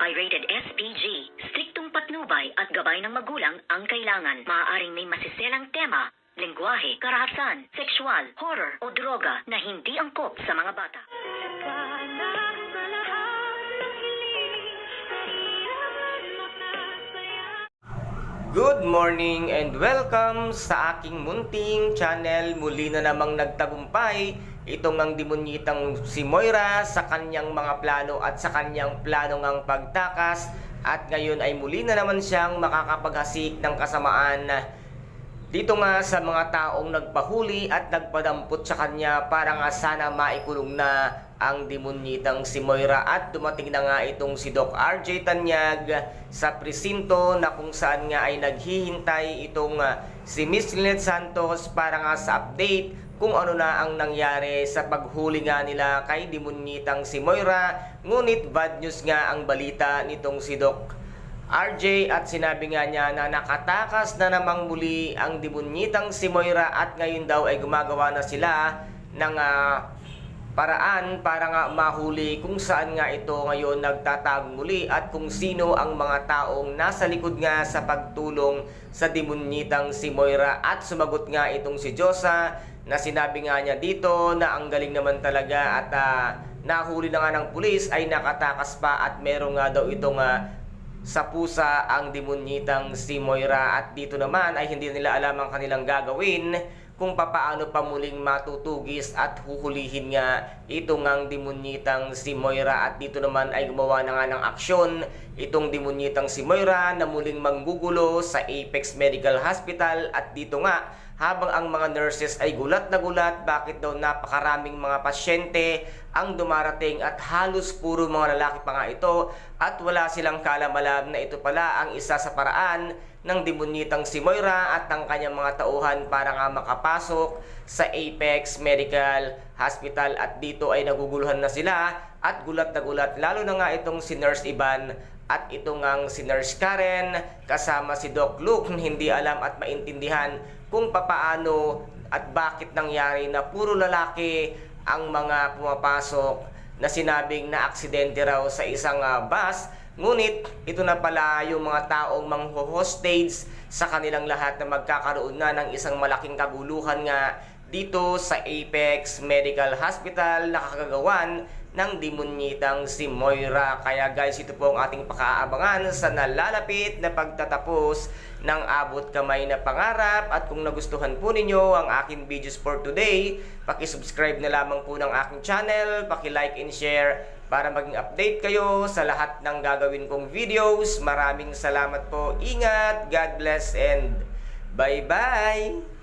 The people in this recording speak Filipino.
Pirated SPG. Striktong patnubay at gabay ng magulang ang kailangan. Maaaring may masiselang tema, lengguwahe, karahasan, sexual, horror o droga na hindi angkop sa mga bata. Good morning and welcome sa aking munting channel. Muli na namang nagtagumpay itong ang demonyitang si Moira sa kanyang mga plano at sa kanyang plano ngang pagtakas. At ngayon ay muli na naman siyang makakapaghasik ng kasamaan dito nga sa mga taong nagpahuli at nagpadampot sa kanya para nga sana maikulong na ang demonyitang si Moira. At dumating na nga itong si Doc RJ Tanyag sa presinto na kung saan nga ay naghihintay itong si Miss Lynette Santos para nga sa update kung ano na ang nangyari sa paghuli nga nila kay demonyitang si Moira. Ngunit bad news nga ang balita nitong si Doc RJ at sinabi nga niya na nakatakas na namang muli ang demonyitang si Moira at ngayon daw ay gumagawa na sila ng paraan para nga mahuli kung saan nga ito ngayon nagtatagong muli at kung sino ang mga taong nasa likod nga sa pagtulong sa demonyitang si Moira. At sumagot nga itong si Josa na sinabi nga niya dito na ang galing naman talaga at nahuli na nga ng pulis ay nakatakas pa at meron nga daw itong sa pusa ang demonyitang si Moira. At dito naman ay hindi nila alam ang kanilang gagawin kung papaano pa muling matutugis at huhulihin nga itong ang demonyitang si Moira. At dito naman ay gumawa na nga ng aksyon itong demonyitang si Moira na muling manggugulo sa Apex Medical Hospital. At dito nga habang ang mga nurses ay gulat na gulat bakit daw napakaraming mga pasyente ang dumarating at halos puro mga lalaki pa nga ito at wala silang kaalam-alam na ito pala ang isa sa paraan ng demonyitang si Moira at ang kanyang mga tauhan para nga makapasok sa Apex Medical Hospital. At dito ay naguguluhan na sila at gulat na gulat lalo na nga itong si Nurse Ivan at ito ngang si Nurse Karen kasama si Doc Luke, hindi alam at maintindihan kung papaano at bakit nangyari na puro lalaki ang mga pumapasok na sinabing na aksidente raw sa isang bus. Ngunit ito na pala yung mga taong mangho-hostage sa kanilang lahat na magkakaroon na ng isang malaking kaguluhan nga dito sa Apex Medical Hospital na kakagawan ng demonyitang si Moira. Kaya guys, ito po ang ating pakaabangan sa nalalapit na pagtatapos ng abot kamay na pangarap. At kung nagustuhan po ninyo ang aking videos for today, paki-subscribe na lamang po ng aking channel, paki-like and share para maging update kayo sa lahat ng gagawin kong videos. Maraming salamat po. Ingat, God bless and bye-bye!